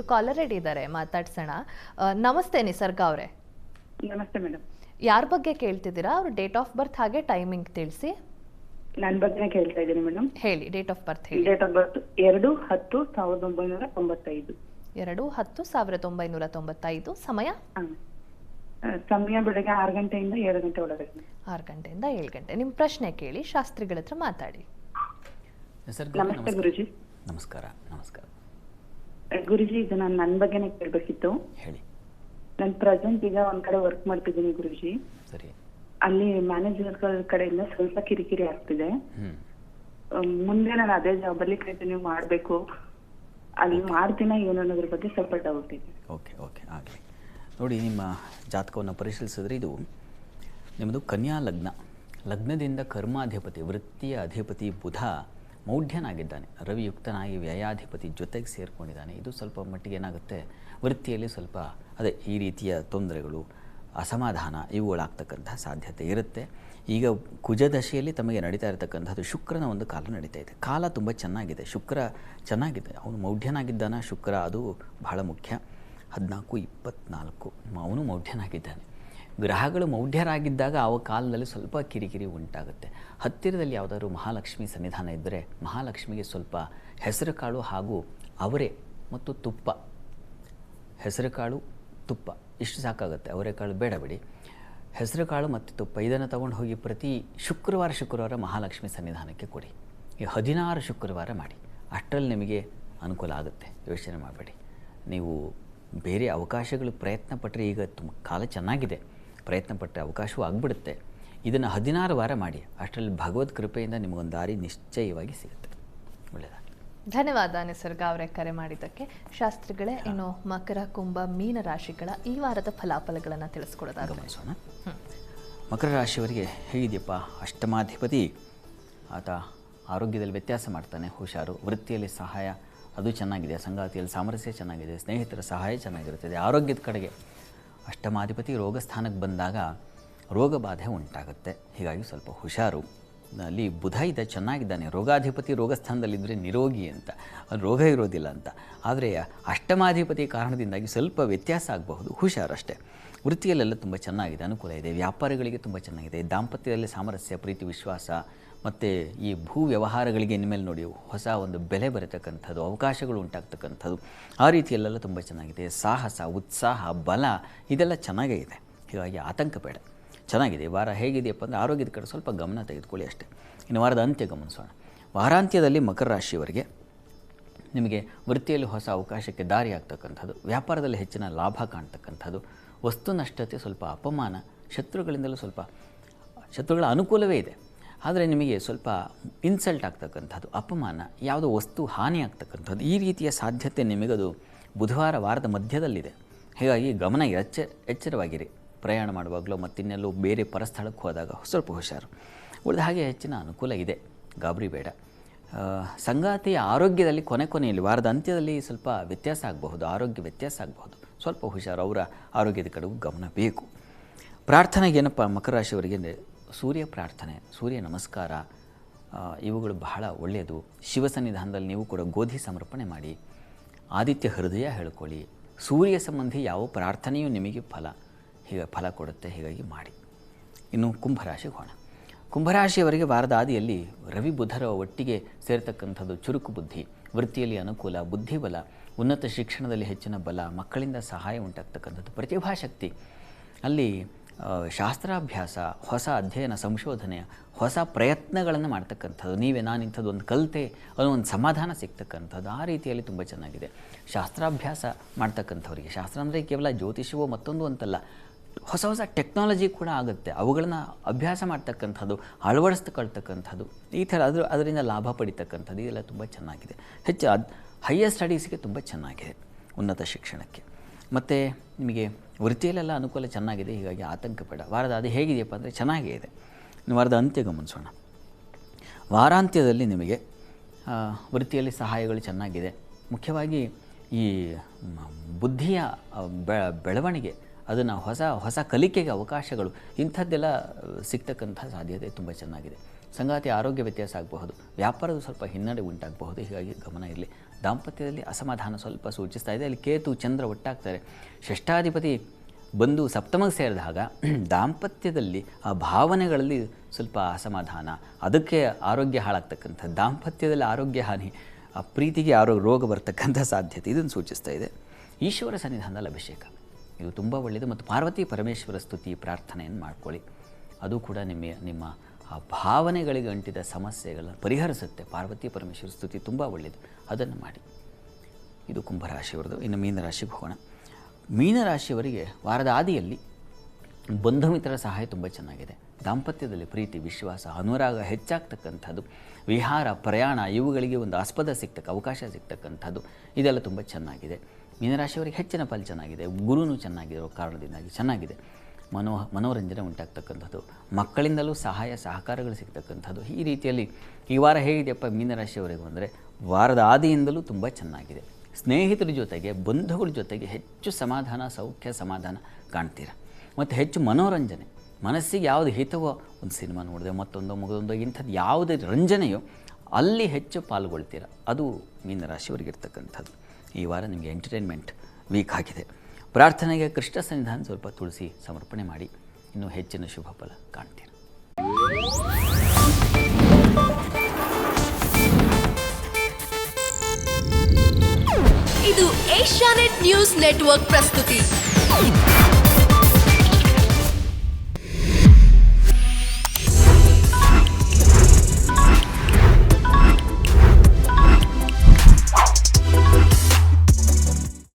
ಒಬ್ರು caller ready ಇದ್ದಾರೆ, ಮಾತಾಡ್ಸೋಣ. ನಮಸ್ತೆ ನಿಸರ್ಗ ಅವರೇ. ನಮಸ್ತೆ ಮೇಡಮ್. ಯಾರ ಬಗ್ಗೆ ಕೇಳ್ತಿದ್ದೀರಾ? ಅವ್ರ ಡೇಟ್ ಆಫ್ ಬರ್ತ್ ಹಾಗೆ ಟೈಮಿಂಗ್ ತಿಳಿಸಿ. ನನ್ನ ಬಗ್ಗೆನೇ ಕೇಳ್ತಾ ಇದ್ದೀನಿ ಮೇಡಮ್. ಹೇಳಿ, ಡೇಟ್ ಆಫ್ ಬರ್ತ್ ಹೇಳಿ. Date of birth 2/10/1995. 2/10/1995. ಸಮಯ? ಸಮಯ ಬೆಳಗ್ಗೆ 6 ಗಂಟೆಯಿಂದ 7 ಗಂಟೆ ಒಳಗೆ. 6 ಗಂಟೆಯಿಂದ 7 ಗಂಟೆ. ನಿಮ್ಮ ಪ್ರಶ್ನೆ ಕೇಳಿ, ಶಾಸ್ತ್ರಿಗಳ ಹತ್ರ ಮಾತಾಡಿ. ನಮಸ್ತೆ ಗುರುಜಿ. ನಮಸ್ಕಾರ. ನಮಸ್ಕಾರ ಗುರುಜಿ, ಇದು ನಾನು ನನ್ನ ಬಗ್ಗೆನೇ ಕೇಳಬೇಕಿತ್ತು. ಹೇಳಿ. ನಾನು ಪ್ರೆಸೆಂಟ್ ಈಗ ಒಂದ್ ಕಡೆ ವರ್ಕ್ ಮಾಡ್ತಿದ್ದೀನಿ ಗುರುಜಿ. ಸರಿ. ಅಲ್ಲಿ ಮ್ಯಾನೇಜರ್ಗಳ ಕಡೆಯಿಂದ ಸ್ವಲ್ಪ ಕಿರಿಕಿರಿ ಆಗ್ತಿದೆ. ಮುಂದೆ ನಾನು ಅದೇ ಜಾಬ್ ಅಲ್ಲಿ ಕಂಟಿನ್ಯೂ ಮಾಡ್ಬೇಕು, ಅಲ್ಲಿ ಮಾಡ್ತೀನ ಏನು ಅನ್ನೋದ್ರ ಬಗ್ಗೆ ಸ್ವಲ್ಪ ಡೌಟ್ ಇದೆ. ಓಕೆ ಓಕೆ ಆಗಲಿ. ನೋಡಿ, ನಿಮ್ಮ ಜಾತಕವನ್ನು ಪರಿಶೀಲಿಸಿದ್ರೆ ಇದು ನಿಮ್ಮದು ಕನ್ಯಾ ಲಗ್ನ. ಲಗ್ನದಿಂದ ಕರ್ಮಾಧಿಪತಿ, ವೃತ್ತಿಯ ಅಧಿಪತಿ ಬುಧ ಮೌಢ್ಯನಾಗಿದ್ದಾನೆ. ರವಿಯುಕ್ತನಾಗಿ ವ್ಯಯಾಧಿಪತಿ ಜೊತೆಗೆ ಸೇರಿಕೊಂಡಿದ್ದಾನೆ. ಇದು ಸ್ವಲ್ಪ ಮಟ್ಟಿಗೆ ಏನಾಗುತ್ತೆ, ವೃತ್ತಿಯಲ್ಲಿ ಸ್ವಲ್ಪ ಅದೇ ಈ ರೀತಿಯ ತೊಂದರೆಗಳು, ಅಸಮಾಧಾನ ಇವುಗಳಾಗ್ತಕ್ಕಂಥ ಸಾಧ್ಯತೆ ಇರುತ್ತೆ. ಈಗ ಕುಜದಶೆಯಲ್ಲಿ ತಮಗೆ ನಡೀತಾ ಇರತಕ್ಕಂಥದ್ದು ಶುಕ್ರನ ಒಂದು ಕಾಲ ನಡೀತಾ ಇದೆ. ಕಾಲ ತುಂಬ ಚೆನ್ನಾಗಿದೆ, ಶುಕ್ರ ಚೆನ್ನಾಗಿದೆ. ಅವನು ಮೌಢ್ಯನಾಗಿದ್ದಾನೆ ಶುಕ್ರ, ಅದು ಬಹಳ ಮುಖ್ಯ. 14-24 ಅವನು ಮೌಢ್ಯನಾಗಿದ್ದಾನೆ. ಗ್ರಹಗಳು ಮೌಢ್ಯರಾಗಿದ್ದಾಗ ಆ ಕಾಲದಲ್ಲಿ ಸ್ವಲ್ಪ ಕಿರಿಕಿರಿ ಉಂಟಾಗುತ್ತೆ. ಹತ್ತಿರದಲ್ಲಿ ಯಾವುದಾದ್ರು ಮಹಾಲಕ್ಷ್ಮಿ ಸನ್ನಿಧಾನ ಇದ್ದರೆ ಮಹಾಲಕ್ಷ್ಮಿಗೆ ಸ್ವಲ್ಪ ಹೆಸರು ಕಾಳು ಹಾಗೂ ಅವರೆ ಮತ್ತು ತುಪ್ಪ, ಹೆಸರು ಕಾಳು ತುಪ್ಪ ಇಷ್ಟು ಸಾಕಾಗುತ್ತೆ. ಅವರೆಕಾಳು ಬೇಡ ಬಿಡಿ, ಹೆಸರು ಕಾಳು ಮತ್ತು ತುಪ್ಪ ಇದನ್ನು ತಗೊಂಡು ಹೋಗಿ ಪ್ರತಿ ಶುಕ್ರವಾರ ಮಹಾಲಕ್ಷ್ಮಿ ಸನ್ನಿಧಾನಕ್ಕೆ ಕೊಡಿ. ಈ 16 ಶುಕ್ರವಾರ ಮಾಡಿ, ಅಷ್ಟರಲ್ಲಿ ನಿಮಗೆ ಅನುಕೂಲ ಆಗುತ್ತೆ. ಯೋಚನೆ ಮಾಡಬೇಡಿ. ನೀವು ಬೇರೆ ಅವಕಾಶಗಳು ಪ್ರಯತ್ನ ಪಟ್ಟರೆ, ಈಗ ಕಾಲ ಚೆನ್ನಾಗಿದೆ, ಪ್ರಯತ್ನ ಪಟ್ಟರೆ ಅವಕಾಶವೂ ಆಗಿಬಿಡುತ್ತೆ. ಇದನ್ನು 16 ವಾರ ಮಾಡಿ, ಅಷ್ಟರಲ್ಲಿ ಭಗವದ್ ಕೃಪೆಯಿಂದ ನಿಮಗೊಂದು ದಾರಿ ನಿಶ್ಚಯವಾಗಿ ಸಿಗುತ್ತೆ. ಒಳ್ಳೆಯದಾಗಲಿ. ಧನ್ಯವಾದ ನಿಸರ್ಗ ಅವರೇ ಕರೆ ಮಾಡಿದ್ದಕ್ಕೆ. ಶಾಸ್ತ್ರಿಗಳೇ, ಇನ್ನು ಮಕರ, ಕುಂಭ, ಮೀನ ರಾಶಿಗಳ ಈ ವಾರದ ಫಲಾಫಲಗಳನ್ನು ತಿಳಿಸ್ಕೊಡೋದಾದ್ರೆ ಗಮನಿಸೋಣ. ಮಕರ ರಾಶಿಯವರಿಗೆ ಹೇಗಿದೆಯಪ್ಪ? ಅಷ್ಟಮಾಧಿಪತಿ ಆತ ಆರೋಗ್ಯದಲ್ಲಿ ವ್ಯತ್ಯಾಸ ಮಾಡ್ತಾನೆ, ಹುಷಾರು. ವೃತ್ತಿಯಲ್ಲಿ ಸಹಾಯ ಅದು ಚೆನ್ನಾಗಿದೆ, ಸಂಗಾತಿಯಲ್ಲಿ ಸಾಮರಸ್ಯ ಚೆನ್ನಾಗಿದೆ, ಸ್ನೇಹಿತರ ಸಹಾಯ ಚೆನ್ನಾಗಿರುತ್ತದೆ. ಆರೋಗ್ಯದ ಕಡೆಗೆ ಅಷ್ಟಮಾಧಿಪತಿ ರೋಗ ಸ್ಥಾನಕ್ಕೆ ಬಂದಾಗ ರೋಗ ಬಾಧೆ ಉಂಟಾಗುತ್ತೆ, ಹೀಗಾಗಿ ಸ್ವಲ್ಪ ಹುಷಾರು. ಅಲ್ಲಿ ಬುಧ ಇದೆ, ಚೆನ್ನಾಗಿದ್ದಾನೆ. ರೋಗಾಧಿಪತಿ ರೋಗಸ್ಥಾನದಲ್ಲಿದ್ದರೆ ನಿರೋಗಿ ಅಂತ, ರೋಗ ಇರೋದಿಲ್ಲ ಅಂತ. ಆದರೆ ಅಷ್ಟಮಾಧಿಪತಿ ಕಾರಣದಿಂದಾಗಿ ಸ್ವಲ್ಪ ವ್ಯತ್ಯಾಸ ಆಗಬಹುದು, ಹುಷಾರಷ್ಟೇ. ವೃತ್ತಿಯಲ್ಲೆಲ್ಲ ತುಂಬ ಚೆನ್ನಾಗಿದೆ, ಅನುಕೂಲ ಇದೆ. ವ್ಯಾಪಾರಿಗಳಿಗೆ ತುಂಬ ಚೆನ್ನಾಗಿದೆ. ದಾಂಪತ್ಯದಲ್ಲಿ ಸಾಮರಸ್ಯ, ಪ್ರೀತಿ, ವಿಶ್ವಾಸ ಮತ್ತು ಈ ಭೂ ವ್ಯವಹಾರಗಳಿಗೆ ಇನ್ಮೇಲೆ ನೋಡಿ ಹೊಸ ಒಂದು ಬೆಲೆ ಬರತಕ್ಕಂಥದ್ದು, ಅವಕಾಶಗಳು ಉಂಟಾಗ್ತಕ್ಕಂಥದ್ದು, ಆ ರೀತಿಯಲ್ಲೆಲ್ಲ ತುಂಬ ಚೆನ್ನಾಗಿದೆ. ಸಾಹಸ, ಉತ್ಸಾಹ, ಬಲ ಇದೆಲ್ಲ ಚೆನ್ನಾಗೇ ಇದೆ, ಹೀಗಾಗಿ ಆತಂಕ ಬೇಡ, ಚೆನ್ನಾಗಿದೆ. ವಾರ ಹೇಗಿದೆಯಪ್ಪ ಅಂದರೆ ಆರೋಗ್ಯದ ಕಡೆ ಸ್ವಲ್ಪ ಗಮನ ತೆಗೆದುಕೊಳ್ಳಿ ಅಷ್ಟೇ. ಇನ್ನು ವಾರದ ಅಂತ್ಯ ಗಮನಿಸೋಣ. ವಾರಾಂತ್ಯದಲ್ಲಿ ಮಕರ ರಾಶಿಯವರಿಗೆ ನಿಮಗೆ ವೃತ್ತಿಯಲ್ಲಿ ಹೊಸ ಅವಕಾಶಕ್ಕೆ ದಾರಿ ಆಗ್ತಕ್ಕಂಥದ್ದು, ವ್ಯಾಪಾರದಲ್ಲಿ ಹೆಚ್ಚಿನ ಲಾಭ ಕಾಣ್ತಕ್ಕಂಥದ್ದು, ವಸ್ತು ನಷ್ಟತೆ, ಸ್ವಲ್ಪ ಅಪಮಾನ, ಶತ್ರುಗಳಿಂದಲೂ ಸ್ವಲ್ಪ ಶತ್ರುಗಳ ಅನುಕೂಲವೇ ಇದೆ, ಆದರೆ ನಿಮಗೆ ಸ್ವಲ್ಪ ಇನ್ಸಲ್ಟ್ ಆಗ್ತಕ್ಕಂಥದ್ದು, ಅಪಮಾನ, ಯಾವುದೋ ವಸ್ತು ಹಾನಿ ಆಗ್ತಕ್ಕಂಥದ್ದು, ಈ ರೀತಿಯ ಸಾಧ್ಯತೆ ನಿಮಗದು ಬುಧವಾರ ವಾರದ ಮಧ್ಯದಲ್ಲಿದೆ. ಹೀಗಾಗಿ ಗಮನ ಎಚ್ಚರವಾಗಿರಿ. ಪ್ರಯಾಣ ಮಾಡುವಾಗಲೂ ಮತ್ತಿನ್ನೆಲ್ಲೂ ಬೇರೆ ಪರಸ್ಥಳಕ್ಕೆ ಹೋದಾಗ ಸ್ವಲ್ಪ ಹುಷಾರು. ಉಳಿದ ಹಾಗೆ ಹೆಚ್ಚಿನ ಅನುಕೂಲ ಇದೆ, ಗಾಬರಿ ಬೇಡ. ಸಂಗಾತಿಯ ಆರೋಗ್ಯದಲ್ಲಿ ಕೊನೆಯಲ್ಲಿ ವಾರದ ಅಂತ್ಯದಲ್ಲಿ ಸ್ವಲ್ಪ ವ್ಯತ್ಯಾಸ ಆಗಬಹುದು, ಆರೋಗ್ಯ ವ್ಯತ್ಯಾಸ ಆಗಬಹುದು, ಸ್ವಲ್ಪ ಹುಷಾರು. ಅವರ ಆರೋಗ್ಯದ ಕಡೆಗೂ ಗಮನ ಬೇಕು. ಪ್ರಾರ್ಥನೆಗೆ ಏನಪ್ಪ ಮಕರ ರಾಶಿಯವರಿಗೆ ಅಂದರೆ ಸೂರ್ಯ ಪ್ರಾರ್ಥನೆ, ಸೂರ್ಯ ನಮಸ್ಕಾರ ಇವುಗಳು ಬಹಳ ಒಳ್ಳೆಯದು. ಶಿವ ಸನ್ನಿಧಾನದಲ್ಲಿ ನೀವು ಕೂಡ ಗೋಧಿ ಸಮರ್ಪಣೆ ಮಾಡಿ, ಆದಿತ್ಯ ಹೃದಯ ಹೇಳ್ಕೊಳ್ಳಿ. ಸೂರ್ಯ ಸಂಬಂಧಿ ಯಾವ ಪ್ರಾರ್ಥನೆಯೂ ನಿಮಗೆ ಫಲ ಕೊಡುತ್ತೆ, ಹೀಗಾಗಿ ಮಾಡಿ. ಇನ್ನು ಕುಂಭರಾಶಿಗೆ ಹೋಣ. ಕುಂಭರಾಶಿಯವರಿಗೆ ವಾರದ ಆದಿಯಲ್ಲಿ ರವಿ ಬುಧರ ಒಟ್ಟಿಗೆ ಸೇರ್ತಕ್ಕಂಥದ್ದು ಚುರುಕು ಬುದ್ಧಿ, ವೃತ್ತಿಯಲ್ಲಿ ಅನುಕೂಲ, ಬುದ್ಧಿಬಲ, ಉನ್ನತ ಶಿಕ್ಷಣದಲ್ಲಿ ಹೆಚ್ಚಿನ ಬಲ, ಮಕ್ಕಳಿಂದ ಸಹಾಯ ಉಂಟಾಗ್ತಕ್ಕಂಥದ್ದು, ಪ್ರತಿಭಾಶಕ್ತಿ, ಅಲ್ಲಿ ಶಾಸ್ತ್ರಾಭ್ಯಾಸ, ಹೊಸ ಅಧ್ಯಯನ, ಸಂಶೋಧನೆ, ಹೊಸ ಪ್ರಯತ್ನಗಳನ್ನು ಮಾಡ್ತಕ್ಕಂಥದ್ದು. ನಾನು ಇಂಥದ್ದು ಒಂದು ಕಲಿತೆ ಅನ್ನೋ ಒಂದು ಸಮಾಧಾನ ಸಿಗ್ತಕ್ಕಂಥದ್ದು, ಆ ರೀತಿಯಲ್ಲಿ ತುಂಬ ಚೆನ್ನಾಗಿದೆ. ಶಾಸ್ತ್ರಾಭ್ಯಾಸ ಮಾಡ್ತಕ್ಕಂಥವ್ರಿಗೆ, ಶಾಸ್ತ್ರ ಅಂದರೆ ಕೇವಲ ಜ್ಯೋತಿಷವೋ ಮತ್ತೊಂದು ಅಂತಲ್ಲ, ಹೊಸ ಹೊಸ ಟೆಕ್ನಾಲಜಿ ಕೂಡ ಆಗುತ್ತೆ, ಅವುಗಳನ್ನ ಅಭ್ಯಾಸ ಮಾಡ್ತಕ್ಕಂಥದ್ದು, ಅಳವಡಿಸ್ಕೊಳ್ತಕ್ಕಂಥದ್ದು, ಈ ಥರ ಅದರಿಂದ ಲಾಭ ಪಡಿತಕ್ಕಂಥದ್ದು, ಇದೆಲ್ಲ ತುಂಬ ಚೆನ್ನಾಗಿದೆ. ಹೈಯರ್ ಸ್ಟಡೀಸ್ಗೆ ತುಂಬ ಚೆನ್ನಾಗಿದೆ, ಉನ್ನತ ಶಿಕ್ಷಣಕ್ಕೆ. ಮತ್ತು ನಿಮಗೆ ವೃತ್ತಿಯಲ್ಲೆಲ್ಲ ಅನುಕೂಲ ಚೆನ್ನಾಗಿದೆ, ಹೀಗಾಗಿ ಆತಂಕ ಬೇಡ. ವಾರದ ಅದು ಹೇಗಿದೆಯಪ್ಪ ಅಂದರೆ ಚೆನ್ನಾಗೇ ಇದೆ. ಇನ್ನು ವಾರದ ಅಂತ್ಯ ಗಮನಿಸೋಣ. ವಾರಾಂತ್ಯದಲ್ಲಿ ನಿಮಗೆ ವೃತ್ತಿಯಲ್ಲಿ ಸಹಾಯಗಳು ಚೆನ್ನಾಗಿದೆ. ಮುಖ್ಯವಾಗಿ ಈ ಬುದ್ಧಿಯ ಬೆಳವಣಿಗೆ, ಅದನ್ನು ಹೊಸ ಕಲಿಕೆಗೆ ಅವಕಾಶಗಳು, ಇಂಥದ್ದೆಲ್ಲ ಸಿಗ್ತಕ್ಕಂಥ ಸಾಧ್ಯತೆ ತುಂಬ ಚೆನ್ನಾಗಿದೆ. ಸಂಗಾತಿ ಆರೋಗ್ಯ ವ್ಯತ್ಯಾಸ ಆಗಬಹುದು, ವ್ಯಾಪಾರದ ಸ್ವಲ್ಪ ಹಿನ್ನಡೆ ಉಂಟಾಗಬಹುದು, ಹೀಗಾಗಿ ಗಮನ ಇರಲಿ. ದಾಂಪತ್ಯದಲ್ಲಿ ಅಸಮಾಧಾನ ಸ್ವಲ್ಪ ಸೂಚಿಸ್ತಾ ಇದೆ. ಅಲ್ಲಿ ಕೇತು ಚಂದ್ರ ಒಟ್ಟಾಗ್ತಾರೆ. ಷಷ್ಠಾಧಿಪತಿ ಬಂದು ಸಪ್ತಮಕ್ಕೆ ಸೇರಿದಾಗ ದಾಂಪತ್ಯದಲ್ಲಿ ಆ ಭಾವನೆಗಳಲ್ಲಿ ಸ್ವಲ್ಪ ಅಸಮಾಧಾನ, ಅದಕ್ಕೆ ಆರೋಗ್ಯ ಹಾಳಾಗ್ತಕ್ಕಂಥ, ದಾಂಪತ್ಯದಲ್ಲಿ ಆರೋಗ್ಯ ಹಾನಿ, ಆ ಪ್ರೀತಿಗೆ ರೋಗ ಬರ್ತಕ್ಕಂಥ ಸಾಧ್ಯತೆ ಇದನ್ನು ಸೂಚಿಸ್ತಾ ಇದೆ. ಈಶ್ವರ ಸನ್ನಿಧಾನದಲ್ಲಿ ಅಭಿಷೇಕ ಇದು ತುಂಬ ಒಳ್ಳೆಯದು. ಮತ್ತು ಪಾರ್ವತಿ ಪರಮೇಶ್ವರ ಸ್ತುತಿ ಪ್ರಾರ್ಥನೆಯನ್ನು ಮಾಡ್ಕೊಳ್ಳಿ. ಅದು ಕೂಡ ನಿಮ್ಮ ಆ ಭಾವನೆಗಳಿಗೆ ಅಂಟಿದ ಸಮಸ್ಯೆಗಳನ್ನು ಪರಿಹರಿಸುತ್ತೆ. ಪಾರ್ವತಿ ಪರಮೇಶ್ವರ ಸ್ತುತಿ ತುಂಬ ಒಳ್ಳೆಯದು, ಅದನ್ನು ಮಾಡಿ. ಇದು ಕುಂಭರಾಶಿಯವರದು. ಇನ್ನು ಮೀನರಾಶಿಗೆ ಹೋಗೋಣ. ಮೀನರಾಶಿಯವರಿಗೆ ವಾರದ ಆದಿಯಲ್ಲಿ ಬಂಧು ಮಿತ್ರರ ಸಹಾಯ ತುಂಬ ಚೆನ್ನಾಗಿದೆ. ದಾಂಪತ್ಯದಲ್ಲಿ ಪ್ರೀತಿ, ವಿಶ್ವಾಸ, ಅನುರಾಗ ಹೆಚ್ಚಾಗ್ತಕ್ಕಂಥದ್ದು, ವಿಹಾರ, ಪ್ರಯಾಣ ಇವುಗಳಿಗೆ ಒಂದು ಆಸ್ಪದ ಅವಕಾಶ ಸಿಗ್ತಕ್ಕಂಥದ್ದು ಇದೆಲ್ಲ ತುಂಬ ಚೆನ್ನಾಗಿದೆ. ಮೀನರಾಶಿಯವರಿಗೆ ಹೆಚ್ಚಿನ ಫಲ ಚೆನ್ನಾಗಿದೆ. ಗುರುನು ಚೆನ್ನಾಗಿರೋ ಕಾರಣದಿಂದಾಗಿ ಚೆನ್ನಾಗಿದೆ. ಮನೋರಂಜನೆ ಉಂಟಾಗ್ತಕ್ಕಂಥದ್ದು, ಮಕ್ಕಳಿಂದಲೂ ಸಹಕಾರಗಳು ಸಿಗ್ತಕ್ಕಂಥದ್ದು. ಈ ರೀತಿಯಲ್ಲಿ ಈ ವಾರ ಹೇಗಿದೆಯಪ್ಪ ಮೀನರಾಶಿಯವರೆಗೂ ಅಂದರೆ ವಾರದ ಆದಿಯಿಂದಲೂ ತುಂಬ ಚೆನ್ನಾಗಿದೆ. ಸ್ನೇಹಿತರ ಜೊತೆಗೆ, ಬಂಧುಗಳ ಜೊತೆಗೆ ಹೆಚ್ಚು ಸಮಾಧಾನ, ಸೌಖ್ಯ, ಸಮಾಧಾನ ಕಾಣ್ತೀರ. ಮತ್ತು ಹೆಚ್ಚು ಮನೋರಂಜನೆ, ಮನಸ್ಸಿಗೆ ಯಾವುದು ಹಿತವೋ, ಒಂದು ಸಿನಿಮಾ ನೋಡಿದೆ, ಮತ್ತೊಂದು ಇಂಥದ್ದು ಯಾವುದೇ ರಂಜನೆಯೋ ಅಲ್ಲಿ ಹೆಚ್ಚು ಪಾಲ್ಗೊಳ್ತೀರ. ಅದು ಮೀನರಾಶಿಯವರಿಗಿರ್ತಕ್ಕಂಥದ್ದು. ಈ ವಾರ ನಿಮಗೆ ಎಂಟರ್ಟೈನ್ಮೆಂಟ್ ವೀಕ್ ಆಗಿದೆ. ಪ್ರಾರ್ಥನೆಗೆ ಕೃಷ್ಣ ಸನ್ನಿಧಾನ ಸ್ವಲ್ಪ ತುಳಸಿ ಸಮರ್ಪಣೆ ಮಾಡಿ, ಇನ್ನೂ ಹೆಚ್ಚಿನ ಶುಭ ಫಲ ಕಾಣ್ತೀರ. ಇದು ಏಷ್ಯಾನೆಟ್ ನ್ಯೂಸ್ ನೆಟ್ವರ್ಕ್ ಪ್ರಸ್ತುತಿ.